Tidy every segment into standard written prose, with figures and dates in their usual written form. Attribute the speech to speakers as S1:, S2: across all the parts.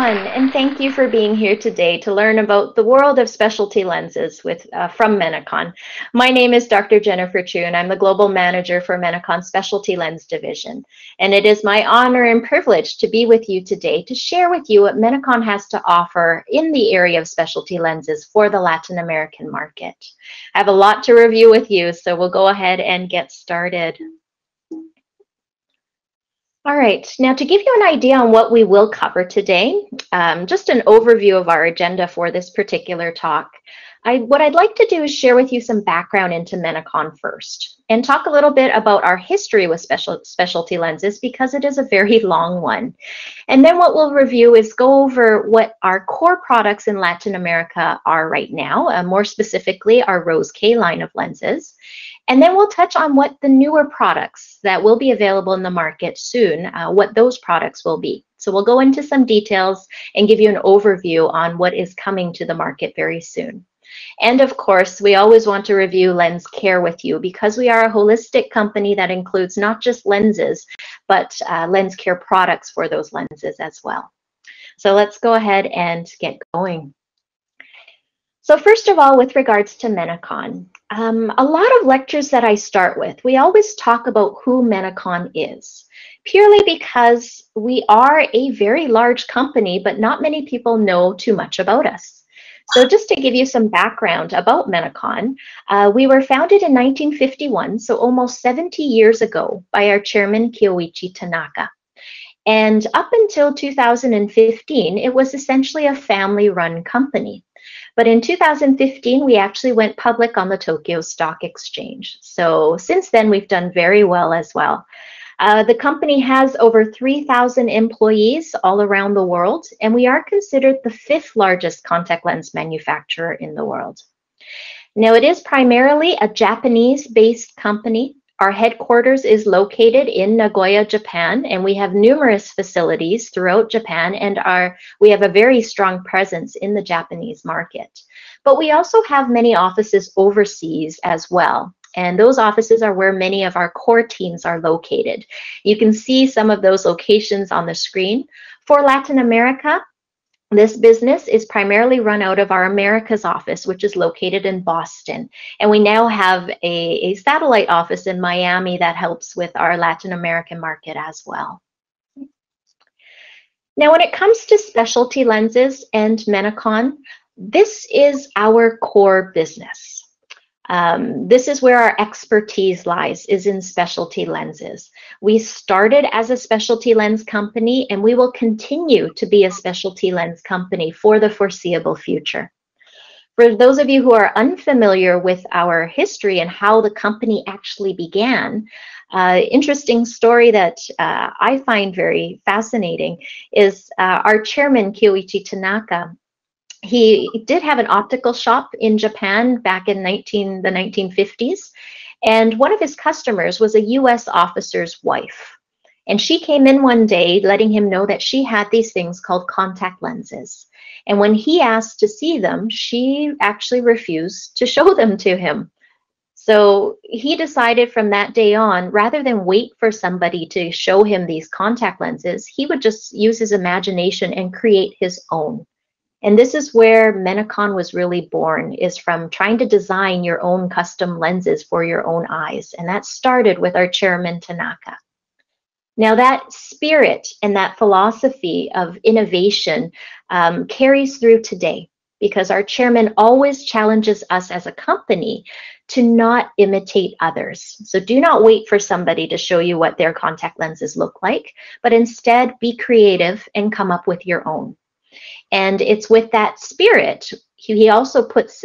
S1: everyone, and thank you for being here today to learn about the world of specialty lenses from Menicon. My name is Dr. Jennifer Choo, and I'm the Global Manager for Menicon Specialty Lens Division. And it is my honor and privilege to be with you today to share with you what Menicon has to offer in the area of specialty lenses for the Latin American market. I have a lot to review with you, so we'll go ahead and get started. All right, now to give you an idea on what we will cover today, just an overview of our agenda for this particular talk. What I'd like to do is share with you some background into Menicon first and talk a little bit about our history with specialty lenses because it is a very long one. And then what we'll review is go over what our core products in Latin America are right now, more specifically our Rose K line of lenses. And then we'll touch on what the newer products that will be available in the market soon, what those products will be. So we'll go into some details and give you an overview on what is coming to the market very soon. And of course, we always want to review lens care with you because we are a holistic company that includes not just lenses, but lens care products for those lenses as well. So let's go ahead and get going. So first of all, with regards to Menicon, a lot of lectures that I start with, we always talk about who Menicon is, purely because we are a very large company, but not many people know too much about us. So just to give you some background about Menicon, we were founded in 1951, so almost 70 years ago, by our chairman, Kyoichi Tanaka. And up until 2015, it was essentially a family-run company. But in 2015, we actually went public on the Tokyo Stock Exchange. So since then, we've done very well as well. The company has over 3,000 employees all around the world, and we are considered the 5th largest contact lens manufacturer in the world. Now, it is primarily a Japanese-based company. Our headquarters is located in Nagoya, Japan, and we have numerous facilities throughout Japan, and we have a very strong presence in the Japanese market. But we also have many offices overseas as well, and those offices are where many of our core teams are located. You can see some of those locations on the screen. For Latin America, this business is primarily run out of our Americas office, which is located in Boston. And we now have a satellite office in Miami that helps with our Latin American market as well. Now, when it comes to specialty lenses and Menicon, this is our core business. This is where our expertise lies, is in specialty lenses. We started as a specialty lens company, and we will continue to be a specialty lens company for the foreseeable future. For those of you who are unfamiliar with our history and how the company actually began, interesting story that I find very fascinating is our chairman, Kyoichi Tanaka. He did have an optical shop in Japan back in the 1950s, and one of his customers was a US officer's wife. And she came in one day letting him know that she had these things called contact lenses. And when he asked to see them, she actually refused to show them to him. So he decided from that day on, rather than wait for somebody to show him these contact lenses, he would just use his imagination and create his own. And this is where Menicon was really born, is from trying to design your own custom lenses for your own eyes. And that started with our chairman, Tanaka. Now that spirit and that philosophy of innovation carries through today, because our chairman always challenges us as a company to not imitate others. So do not wait for somebody to show you what their contact lenses look like, but instead be creative and come up with your own. And it's with that spirit, he also puts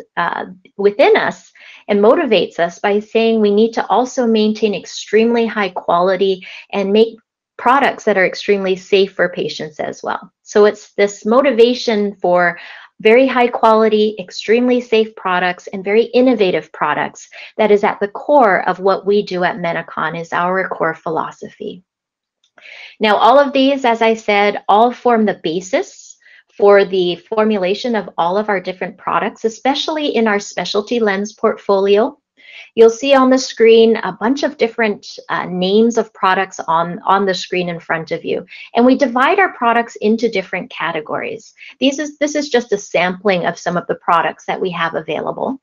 S1: within us and motivates us by saying we need to also maintain extremely high quality and make products that are extremely safe for patients as well. So it's this motivation for very high quality, extremely safe products and very innovative products that is at the core of what we do at Menicon, is our core philosophy. Now, all of these, as I said, all form the basis for the formulation of all of our different products, especially in our specialty lens portfolio. You'll see on the screen a bunch of different names of products on the screen in front of you. And we divide our products into different categories. This is just a sampling of some of the products that we have available.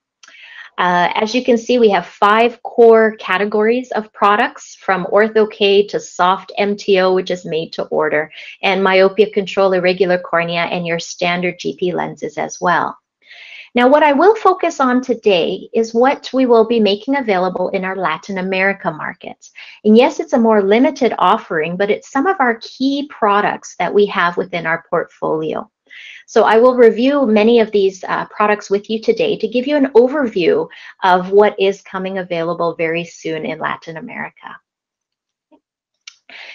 S1: As you can see, we have 5 core categories of products, from Orthokeratology to soft MTO, which is made to order, and myopia control, irregular cornea, and your standard GP lenses as well. Now, what I will focus on today is what we will be making available in our Latin America market. And yes, it's a more limited offering, but it's some of our key products that we have within our portfolio. So I will review many of these products with you today to give you an overview of what is coming available very soon in Latin America.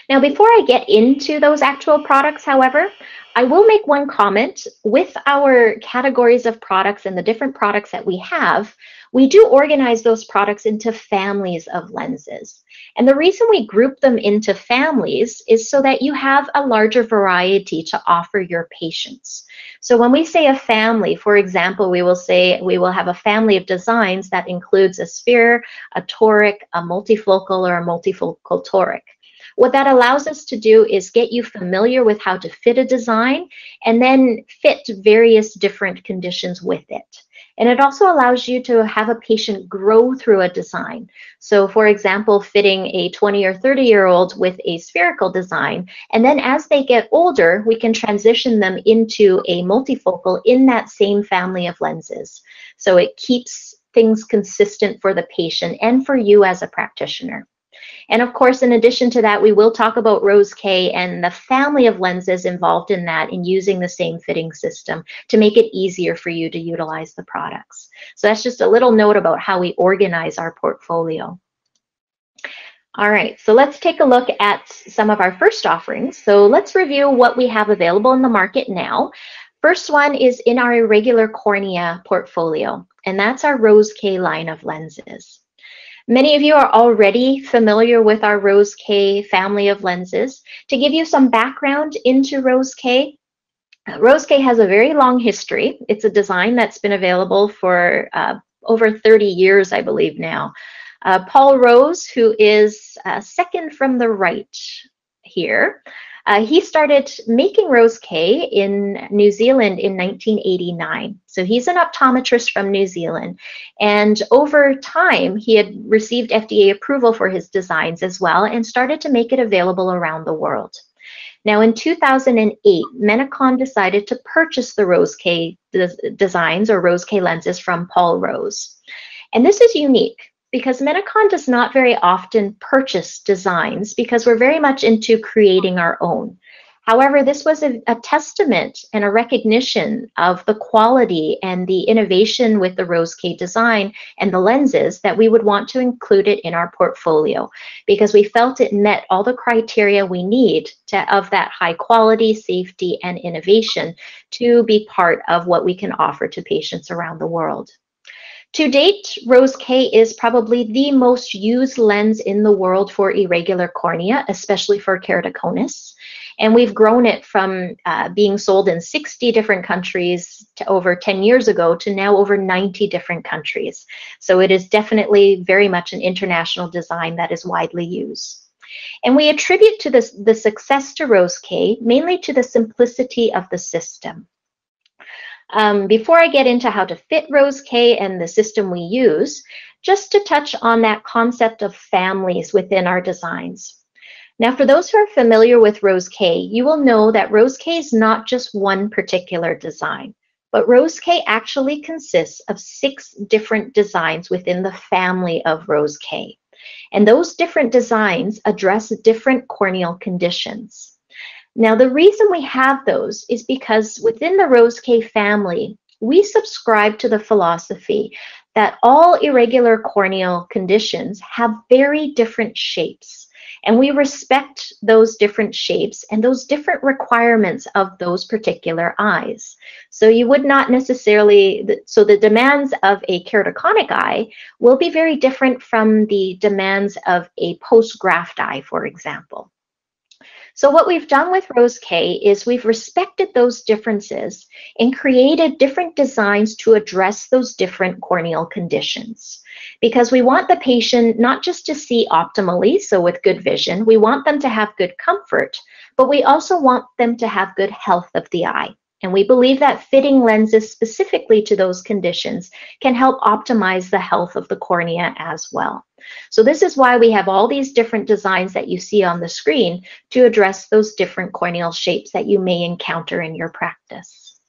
S1: Now, before I get into those actual products, however, I will make one comment. With our categories of products and the different products that we have, we do organize those products into families of lenses. And the reason we group them into families is so that you have a larger variety to offer your patients. So when we say a family, for example, we will say we will have a family of designs that includes a sphere, a toric, a multifocal, or a multifocal toric. What that allows us to do is get you familiar with how to fit a design and then fit various different conditions with it. And it also allows you to have a patient grow through a design. So for example, fitting a 20 or 30-year-old with a spherical design, and then as they get older, we can transition them into a multifocal in that same family of lenses. So it keeps things consistent for the patient and for you as a practitioner. And of course, in addition to that, we will talk about Rose-K and the family of lenses involved in that in using the same fitting system to make it easier for you to utilize the products. So that's just a little note about how we organize our portfolio. All right, so let's take a look at some of our first offerings. So let's review what we have available in the market now. First one is in our irregular cornea portfolio, and that's our Rose-K line of lenses. Many of you are already familiar with our Rose-K family of lenses. To give you some background into Rose-K, Rose-K has a very long history. It's a design that's been available for over 30 years, I believe now. Paul Rose, who is second from the right here, he started making Rose-K in New Zealand in 1989. So he's an optometrist from New Zealand. And over time, he had received FDA approval for his designs as well and started to make it available around the world. Now in 2008, Menicon decided to purchase the Rose-K designs or Rose-K lenses from Paul Rose. And this is unique, because Menicon does not very often purchase designs because we're very much into creating our own. However, this was a testament and a recognition of the quality and the innovation with the Rose-K design and the lenses that we would want to include it in our portfolio because we felt it met all the criteria we need of that high quality, safety, and innovation to be part of what we can offer to patients around the world. To date, Rose-K is probably the most used lens in the world for irregular cornea, especially for keratoconus. And we've grown it from being sold in 60 different countries to over 10 years ago to now over 90 different countries. So it is definitely very much an international design that is widely used. And we attribute to the success to Rose-K mainly to the simplicity of the system. Before I get into how to fit Rose-K and the system we use, just to touch on that concept of families within our designs. Now, for those who are familiar with Rose-K, you will know that Rose-K is not just one particular design, but Rose-K actually consists of 6 different designs within the family of Rose-K. And those different designs address different corneal conditions. Now, the reason we have those is because within the Rose-K family, we subscribe to the philosophy that all irregular corneal conditions have very different shapes. And we respect those different shapes and those different requirements of those particular eyes. So you would not necessarily, so the demands of a keratoconic eye will be very different from the demands of a post-graft eye, for example. So what we've done with Rose K is we've respected those differences and created different designs to address those different corneal conditions. Because we want the patient not just to see optimally, so with good vision, we want them to have good comfort, but we also want them to have good health of the eye. And we believe that fitting lenses specifically to those conditions can help optimize the health of the cornea as well. So this is why we have all these different designs that you see on the screen to address those different corneal shapes that you may encounter in your practice.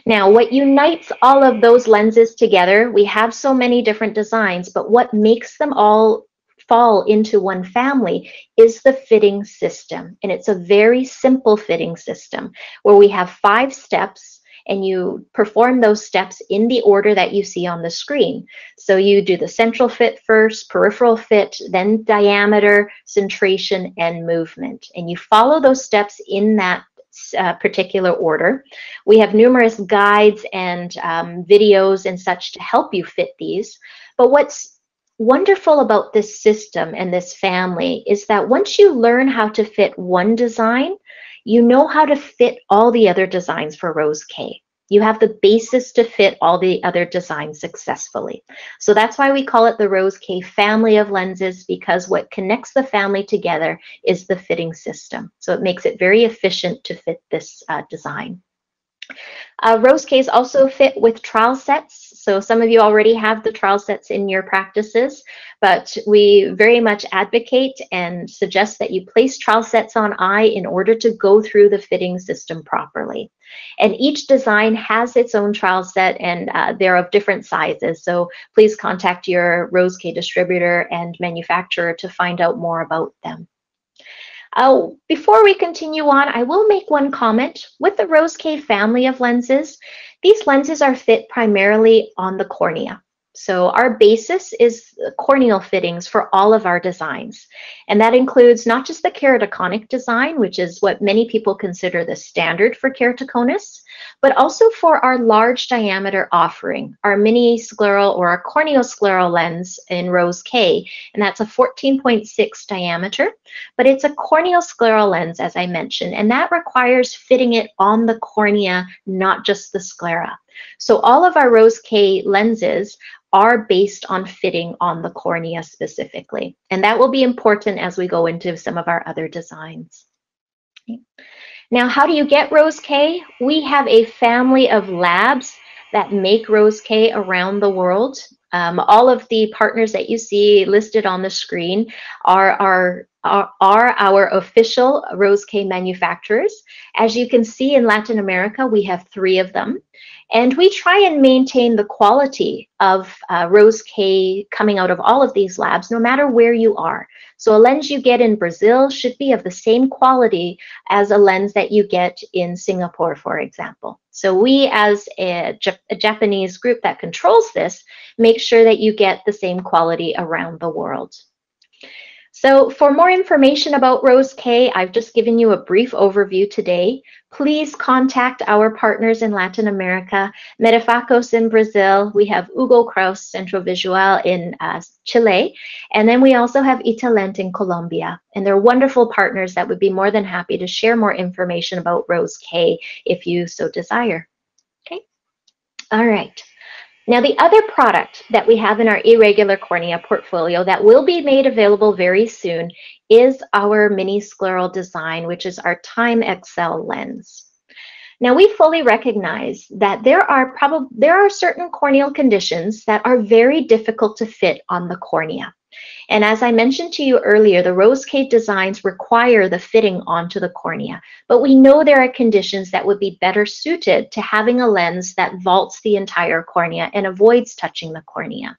S1: Now, what unites all of those lenses together, we have so many different designs, but what makes them all fall into one family is the fitting system. And it's a very simple fitting system where we have 5 steps and you perform those steps in the order that you see on the screen. So you do the central fit first, peripheral fit, then diameter, centration, and movement. And you follow those steps in that particular order. We have numerous guides and videos and such to help you fit these. But what's wonderful about this system and this family is that once you learn how to fit one design, you know how to fit all the other designs for Rose K. You have the basis to fit all the other designs successfully. So that's why we call it the Rose K family of lenses, because what connects the family together is the fitting system. So it makes it very efficient to fit this design. Rose Ks also fit with trial sets. So some of you already have the trial sets in your practices, but we very much advocate and suggest that you place trial sets on eye in order to go through the fitting system properly. And each design has its own trial set, and they're of different sizes. So please contact your Rose K distributor and manufacturer to find out more about them. Before we continue on, I will make one comment. With the Rose K family of lenses, these lenses are fit primarily on the cornea. So our basis is corneal fittings for all of our designs. And that includes not just the keratoconic design, which is what many people consider the standard for keratoconus, but also for our large diameter offering, our mini scleral or our corneoscleral lens in Rose K, and that's a 14.6 diameter, but it's a corneoscleral lens, as I mentioned, and that requires fitting it on the cornea, not just the sclera. So all of our Rose K lenses are based on fitting on the cornea specifically, and that will be important as we go into some of our other designs. Okay. Now, how do you get Rose K? We have a family of labs that make Rose K around the world. All of the partners that you see listed on the screen are our official Rose K manufacturers. As you can see in Latin America, we have 3 of them. And we try and maintain the quality of Rose K coming out of all of these labs, no matter where you are. So a lens you get in Brazil should be of the same quality as a lens that you get in Singapore, for example. So we, as a Japanese group that controls this, make sure that you get the same quality around the world. So for more information about Rose K, I've just given you a brief overview today. Please contact our partners in Latin America, Medifacos in Brazil, we have Hugo Kraus Centro Visual in Chile, and then we also have Italent in Colombia. And they're wonderful partners that would be more than happy to share more information about Rose K if you so desire. Okay, all right. Now, the other product that we have in our irregular cornea portfolio that will be made available very soon is our mini scleral design, which is our Time XL lens. Now, we fully recognize that there are certain corneal conditions that are very difficult to fit on the cornea. And as I mentioned to you earlier, the Rose K designs require the fitting onto the cornea, but we know there are conditions that would be better suited to having a lens that vaults the entire cornea and avoids touching the cornea.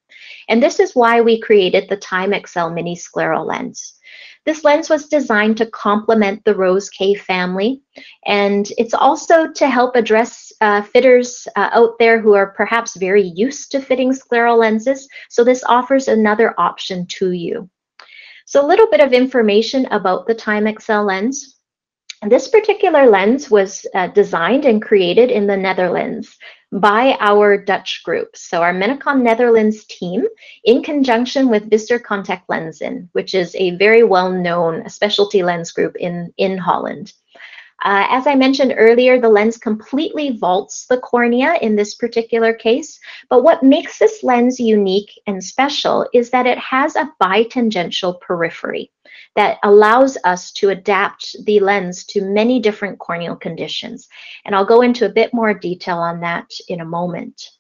S1: And this is why we created the Time XL mini scleral lens. This lens was designed to complement the Rose K family, and it's also to help address fitters out there who are perhaps very used to fitting scleral lenses, so this offers another option to you. So a little bit of information about the Time XL lens. This particular lens was designed and created in the Netherlands by our Dutch group. So our Menicon Netherlands team, in conjunction with Visser Contact Lenzen, which is a very well-known specialty lens group in Holland. As I mentioned earlier, the lens completely vaults the cornea in this particular case, but what makes this lens unique and special is that it has a bitangential periphery that allows us to adapt the lens to many different corneal conditions. And I'll go into a bit more detail on that in a moment.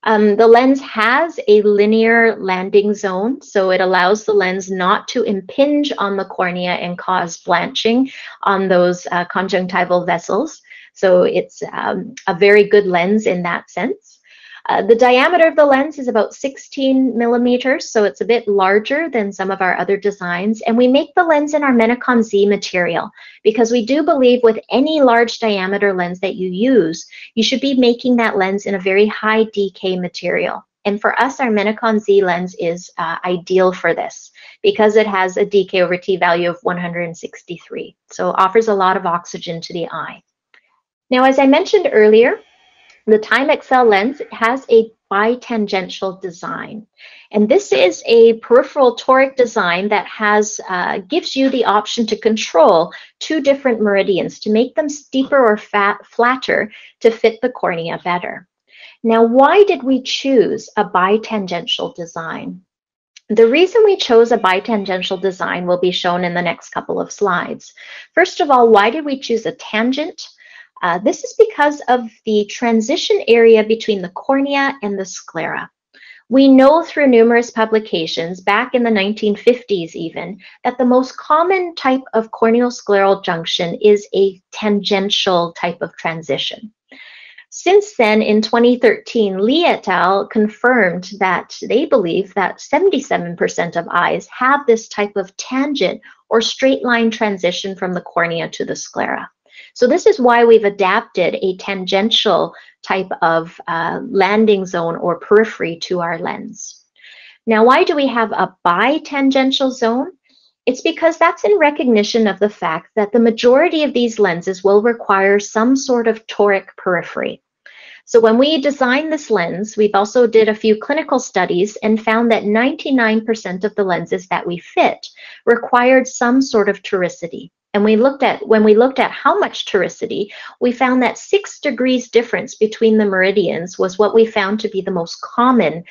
S1: The lens has a linear landing zone, so it allows the lens not to impinge on the cornea and cause blanching on those conjunctival vessels. So it's a very good lens in that sense. The diameter of the lens is about 16 millimeters, so it's a bit larger than some of our other designs. And we make the lens in our Menicon Z material because we do believe with any large diameter lens that you use, you should be making that lens in a very high decay material. And for us, our Menicon Z lens is ideal for this because it has a decay over T value of 163. So it offers a lot of oxygen to the eye. Now, as I mentioned earlier, the TimeXL lens has a bitangential design. And this is a peripheral toric design that gives you the option to control two different meridians to make them steeper or flatter to fit the cornea better. Now, why did we choose a bitangential design? The reason we chose a bitangential design will be shown in the next couple of slides. First of all, why did we choose a tangent? This is because of the transition area between the cornea and the sclera. We know through numerous publications, back in the 1950s even, that the most common type of corneal scleral junction is a tangential type of transition. Since then, in 2013, Lee et al. Confirmed that they believe that 77% of eyes have this type of tangent or straight line transition from the cornea to the sclera. So this is why we've adapted a tangential type of landing zone or periphery to our lens. Now, why do we have a bitangential zone? It's because that's in recognition of the fact that the majority of these lenses will require some sort of toric periphery. So when we designed this lens, we've also did a few clinical studies and found that 99% of the lenses that we fit required some sort of toricity. And when we looked at how much toricity, we found that 6 degrees difference between the meridians was what we found to be the most common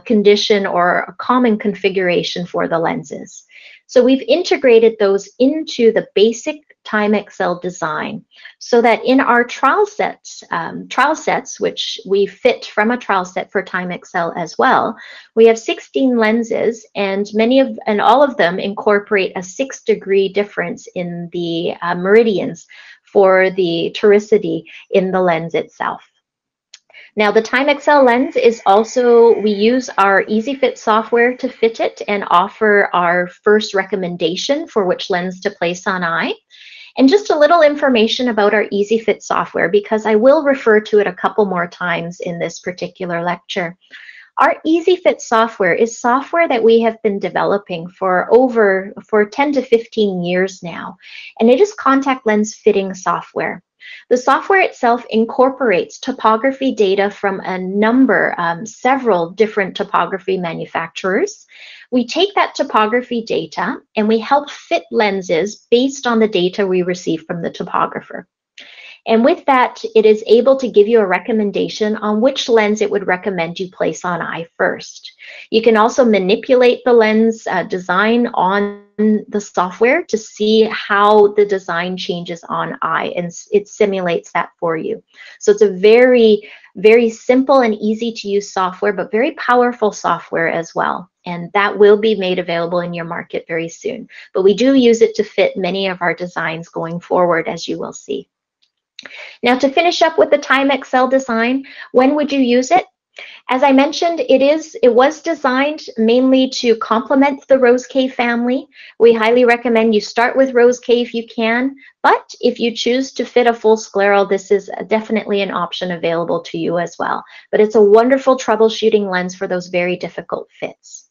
S1: condition or a common configuration for the lenses. So we've integrated those into the basic TimeXL design so that in our trial sets, which we fit from a trial set for TimeXL as well, we have 16 lenses and all of them incorporate a 6-degree difference in the meridians for the toricity in the lens itself. Now, the TimeXL lens is also, we use our EasyFit software to fit it and offer our first recommendation for which lens to place on eye. And just a little information about our EasyFit software, because I will refer to it a couple more times in this particular lecture. Our EasyFit software is software that we have been developing for 10 to 15 years now, and it is contact lens fitting software. The software itself incorporates topography data from several different topography manufacturers. We take that topography data and we help fit lenses based on the data we receive from the topographer. And with that, it is able to give you a recommendation on which lens it would recommend you place on eye first. You can also manipulate the lens design on the software to see how the design changes on eye, and it simulates that for you. So it's a very, very simple and easy to use software, but very powerful software as well. And that will be made available in your market very soon. But we do use it to fit many of our designs going forward, as you will see. Now, to finish up with the TimeXL design, when would you use it? As I mentioned, it was designed mainly to complement the Rose K family. We highly recommend you start with Rose K if you can, but if you choose to fit a full scleral, this is definitely an option available to you as well. But it's a wonderful troubleshooting lens for those very difficult fits.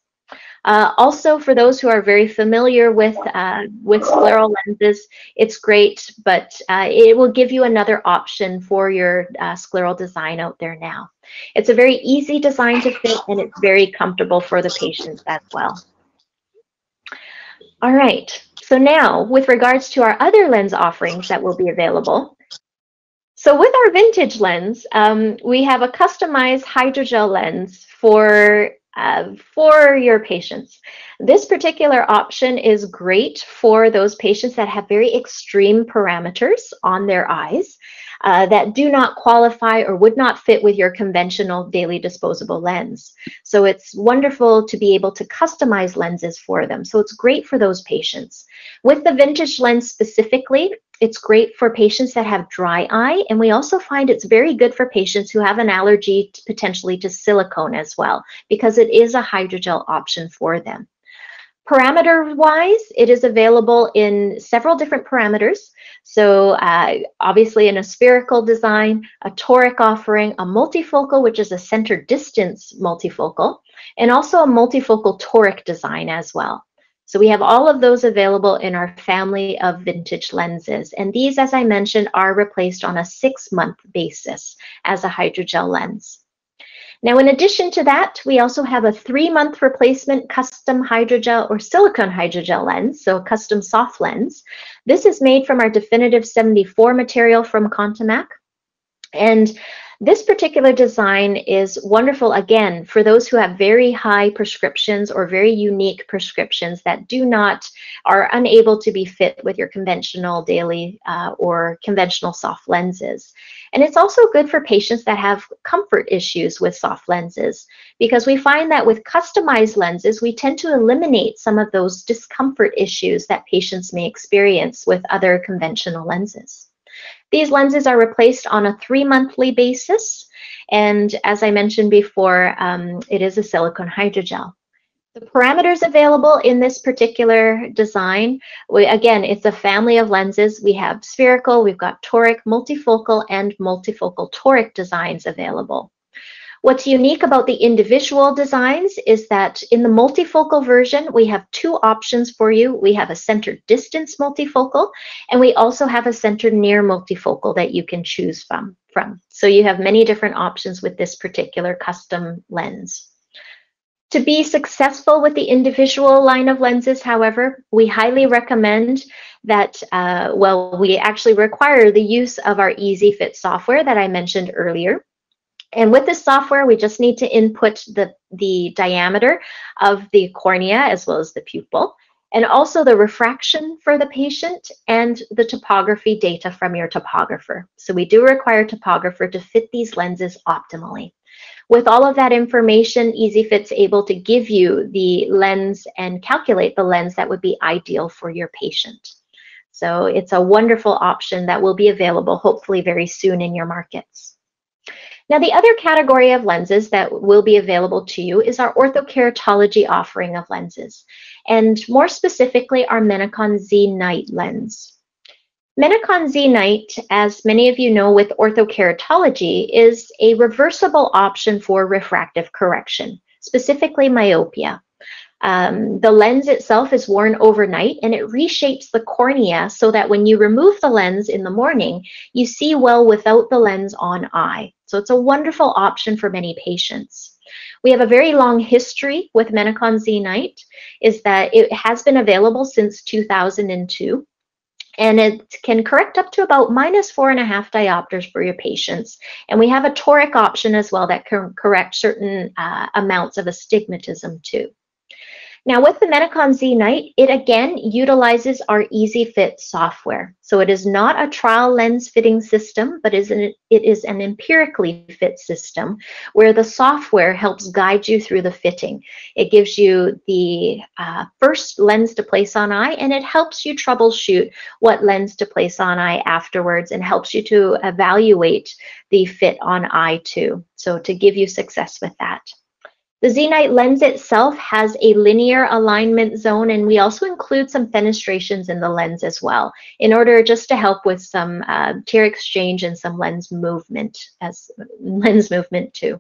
S1: Also, for those who are very familiar with scleral lenses, it's great, but it will give you another option for your scleral design out there now. It's a very easy design to fit, and it's very comfortable for the patients as well. All right, so now with regards to our other lens offerings that will be available. So with our vintage lens, we have a customized hydrogel lens for your patients. This particular option is great for those patients that have very extreme parameters on their eyes that do not qualify or would not fit with your conventional daily disposable lens. So it's wonderful to be able to customize lenses for them. So it's great for those patients. With the vintage lens specifically, it's great for patients that have dry eye, and we also find it's very good for patients who have an allergy potentially to silicone as well, because it is a hydrogel option for them. Parameter-wise, it is available in several different parameters. So obviously in a spherical design, a toric offering, a multifocal, which is a center distance multifocal, and also a multifocal toric design as well. So we have all of those available in our family of vintage lenses. And these, as I mentioned, are replaced on a 6-month basis as a hydrogel lens. Now, in addition to that, we also have a 3-month replacement custom hydrogel or silicone hydrogel lens, so a custom soft lens. This is made from our Definitive 74 material from Contamak. And this particular design is wonderful, again, for those who have very high prescriptions or very unique prescriptions that are unable to be fit with your conventional daily or conventional soft lenses. And it's also good for patients that have comfort issues with soft lenses, because we find that with customized lenses, we tend to eliminate some of those discomfort issues that patients may experience with other conventional lenses. These lenses are replaced on a 3-monthly basis, and as I mentioned before, it is a silicone hydrogel. The parameters available in this particular design, again, it's a family of lenses. We have spherical, we've got toric, multifocal, and multifocal toric designs available. What's unique about the individual designs is that in the multifocal version, we have 2 options for you. We have a center distance multifocal, and we also have a center near multifocal that you can choose from. So you have many different options with this particular custom lens. To be successful with the individual line of lenses, however, we highly recommend that, we actually require the use of our EasyFit software that I mentioned earlier. And with this software, we just need to input the diameter of the cornea as well as the pupil, and also the refraction for the patient and the topography data from your topographer. So we do require a topographer to fit these lenses optimally. With all of that information, EasyFit's able to give you the lens and calculate the lens that would be ideal for your patient. So it's a wonderful option that will be available hopefully very soon in your markets. Now, the other category of lenses that will be available to you is our orthokeratology offering of lenses, and more specifically, our Menicon Z Night lens. Menicon Z Night, as many of you know with orthokeratology, is a reversible option for refractive correction, specifically myopia. The lens itself is worn overnight, and it reshapes the cornea so that when you remove the lens in the morning, you see well without the lens on eye. So it's a wonderful option for many patients. We have a very long history with Menicon Z Night, is that it has been available since 2002. And it can correct up to about -4.5 diopters for your patients. And we have a toric option as well that can correct certain amounts of astigmatism too. Now with the Menicon Z Night, it again utilizes our EasyFit software. So it is not a trial lens fitting system, but it is an empirically fit system where the software helps guide you through the fitting. It gives you the first lens to place on eye, and it helps you troubleshoot what lens to place on eye afterwards, and helps you to evaluate the fit on eye too. So to give you success with that. The Z Night lens itself has a linear alignment zone, and we also include some fenestrations in the lens as well, in order just to help with some tear exchange and some lens movement too.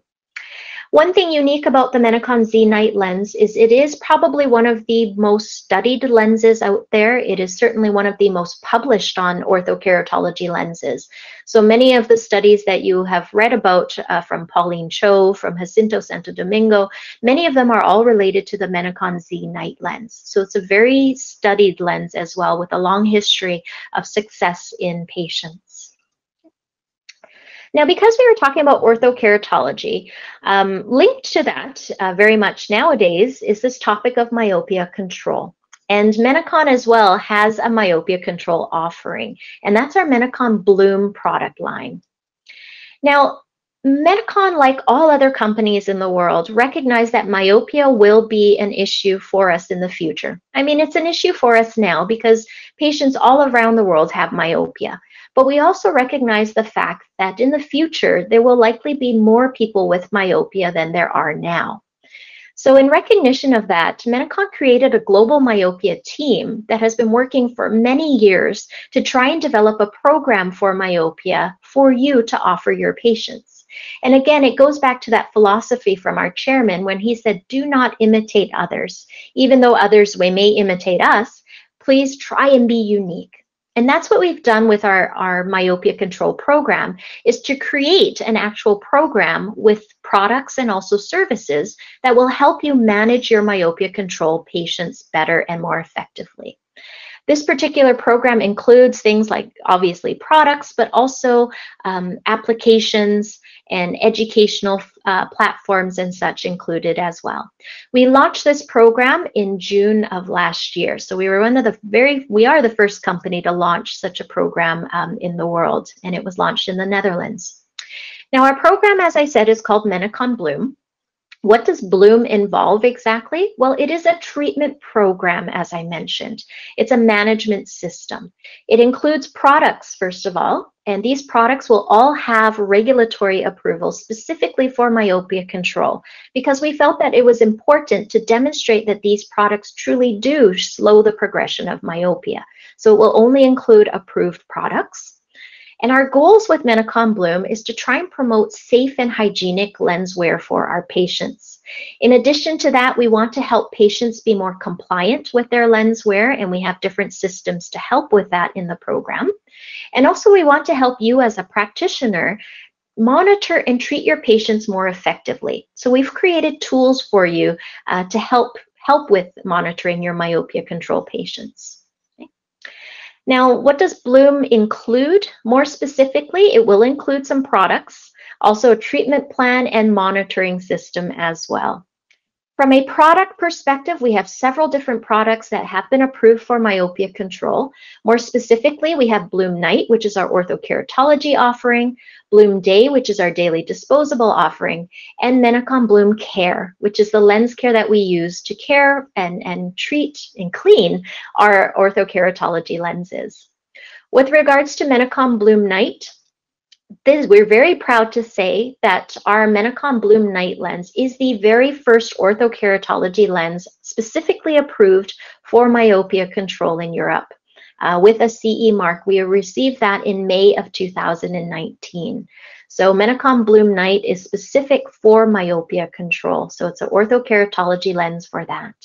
S1: One thing unique about the Menicon Z Night lens is it is probably one of the most studied lenses out there. It is certainly one of the most published on orthokeratology lenses. So many of the studies that you have read about from Pauline Choo, from Jacinto Santo Domingo, many of them are all related to the Menicon Z Night lens. So it's a very studied lens as well, with a long history of success in patients. Now, because we were talking about orthokeratology, linked to that very much nowadays is this topic of myopia control. And Menicon as well has a myopia control offering, and that's our Menicon Bloom product line. Now, Menicon, like all other companies in the world, recognize that myopia will be an issue for us in the future. I mean, it's an issue for us now because patients all around the world have myopia. But we also recognize the fact that in the future, there will likely be more people with myopia than there are now. So in recognition of that, Menicon created a global myopia team that has been working for many years to try and develop a program for myopia for you to offer your patients. And again, it goes back to that philosophy from our chairman when he said, do not imitate others. Even though others may imitate us, please try and be unique. And that's what we've done with our myopia control program, is to create an actual program with products and also services that will help you manage your myopia control patients better and more effectively. This particular program includes things like, obviously, products, but also applications and educational platforms and such included as well. We launched this program in June of last year. So we are the first company to launch such a program in the world, and it was launched in the Netherlands. Now, our program, as I said, is called Menicon Bloom. What does Bloom involve exactly? Well, it is a treatment program, as I mentioned. It's a management system. It includes products, first of all, and these products will all have regulatory approval specifically for myopia control, because we felt that it was important to demonstrate that these products truly do slow the progression of myopia. So it will only include approved products. And our goals with Menicon Bloom is to try and promote safe and hygienic lens wear for our patients. In addition to that, we want to help patients be more compliant with their lens wear, and we have different systems to help with that in the program. And also, we want to help you as a practitioner monitor and treat your patients more effectively. So we've created tools for you to help with monitoring your myopia control patients. Now, what does Bloom include? More specifically, it will include some products, also a treatment plan and monitoring system as well. From a product perspective, we have several different products that have been approved for myopia control. More specifically, we have Bloom Night, which is our orthokeratology offering, Bloom Day, which is our daily disposable offering, and Menicon Bloom Care, which is the lens care that we use to care and treat and clean our orthokeratology lenses. With regards to Menicon Bloom Night, we're very proud to say that our Menicon Bloom Night lens is the very first orthokeratology lens specifically approved for myopia control in Europe. With a CE mark, we received that in May of 2019. So Menicon Bloom Night is specific for myopia control. So it's an orthokeratology lens for that.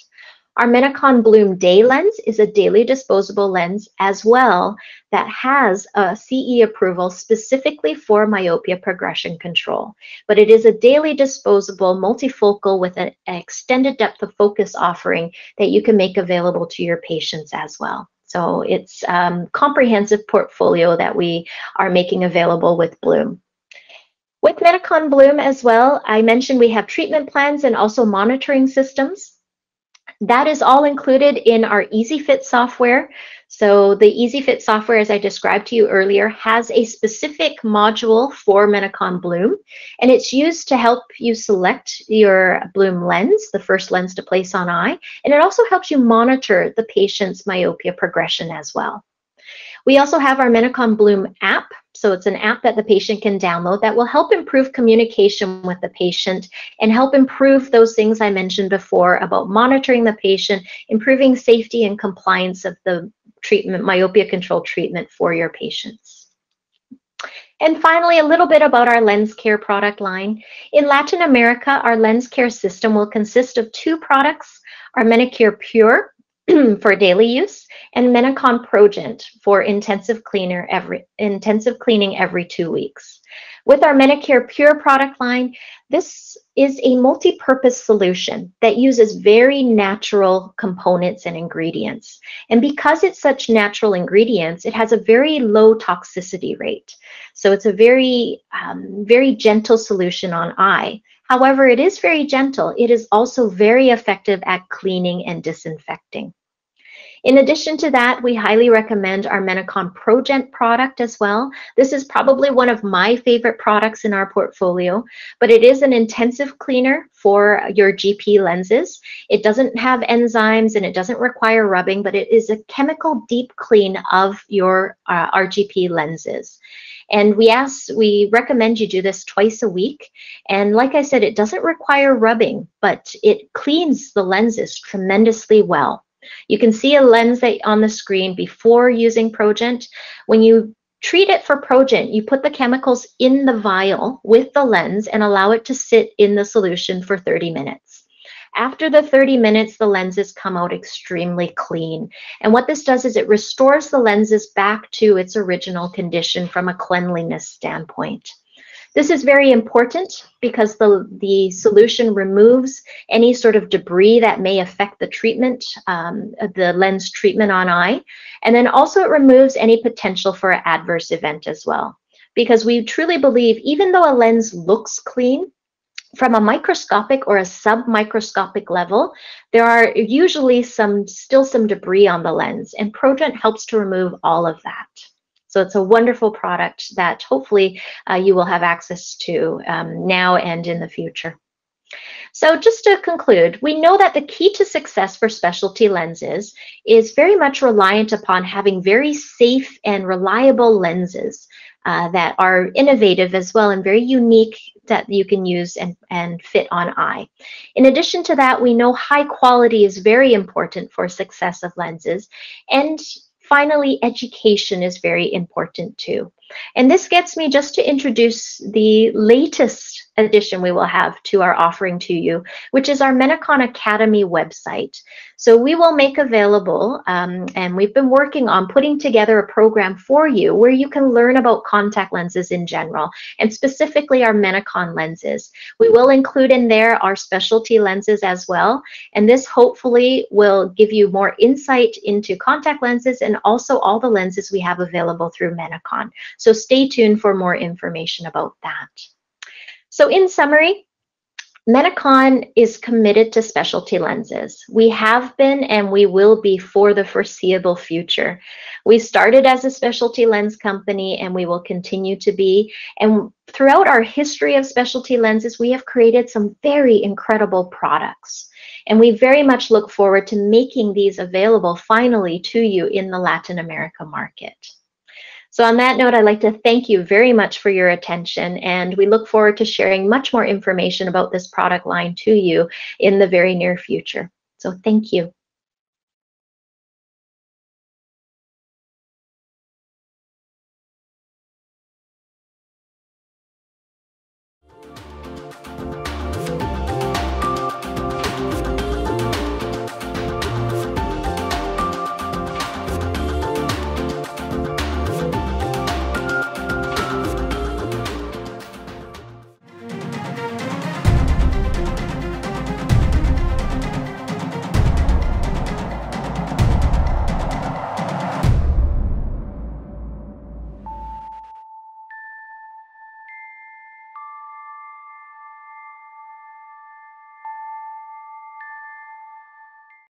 S1: Our Menicon Bloom Day lens is a daily disposable lens as well that has a CE approval specifically for myopia progression control. But it is a daily disposable multifocal with an extended depth of focus offering that you can make available to your patients as well. So it's a comprehensive portfolio that we are making available with Bloom. With Menicon Bloom as well, I mentioned we have treatment plans and also monitoring systems. That is all included in our EasyFit software. So the EasyFit software, as I described to you earlier, has a specific module for Menicon Bloom, and it's used to help you select your Bloom lens, the first lens to place on eye, and it also helps you monitor the patient's myopia progression as well. We also have our Menicon Bloom app. So it's an app that the patient can download that will help improve communication with the patient and help improve those things I mentioned before about monitoring the patient, improving safety and compliance of the treatment, myopia control treatment for your patients. And finally, a little bit about our lens care product line. In Latin America, our lens care system will consist of 2 products, our Menicon Pure for daily use and Menicon Progent for intensive cleaning every 2 weeks. With our Menicon Pure product line, this is a multi-purpose solution that uses very natural components and ingredients. And because it's such natural ingredients, it has a very low toxicity rate. So it's a very, very gentle solution on eye. However, it is very gentle. It is also very effective at cleaning and disinfecting. In addition to that, we highly recommend our Menicon Progent product as well. This is probably one of my favorite products in our portfolio, but it is an intensive cleaner for your GP lenses. It doesn't have enzymes and it doesn't require rubbing, but it is a chemical deep clean of your RGP lenses. And we recommend you do this twice a week. And like I said, it doesn't require rubbing, but it cleans the lenses tremendously well. You can see a lens on the screen before using Progent. When you treat it for Progent, you put the chemicals in the vial with the lens and allow it to sit in the solution for 30 minutes. After the 30 minutes, the lenses come out extremely clean. And what this does is it restores the lenses back to its original condition from a cleanliness standpoint. This is very important because the solution removes any sort of debris that may affect the treatment, the lens treatment on eye. And then also it removes any potential for an adverse event as well. Because we truly believe even though a lens looks clean, from a microscopic or a submicroscopic level, there are usually still some debris on the lens, and Progent helps to remove all of that. So it's a wonderful product that hopefully you will have access to now and in the future. So just to conclude, we know that the key to success for specialty lenses is very much reliant upon having very safe and reliable lenses that are innovative as well and very unique that you can use and fit on eye. In addition to that, we know high quality is very important for success of lenses. And finally, education is very important too. And this gets me just to introduce the latest addition we will have to our offering to you, which is our Menicon Academy website. So we will make available, and we've been working on putting together a program for you where you can learn about contact lenses in general, and specifically our Menicon lenses. We will include in there our specialty lenses as well, and this hopefully will give you more insight into contact lenses and also all the lenses we have available through Menicon. So stay tuned for more information about that. So in summary, Menicon is committed to specialty lenses. We have been and we will be for the foreseeable future. We started as a specialty lens company and we will continue to be. And throughout our history of specialty lenses, we have created some very incredible products. And we very much look forward to making these available finally to you in the Latin America market. So on that note, I'd like to thank you very much for your attention, and we look forward to sharing much more information about this product line to you in the very near future. So thank you.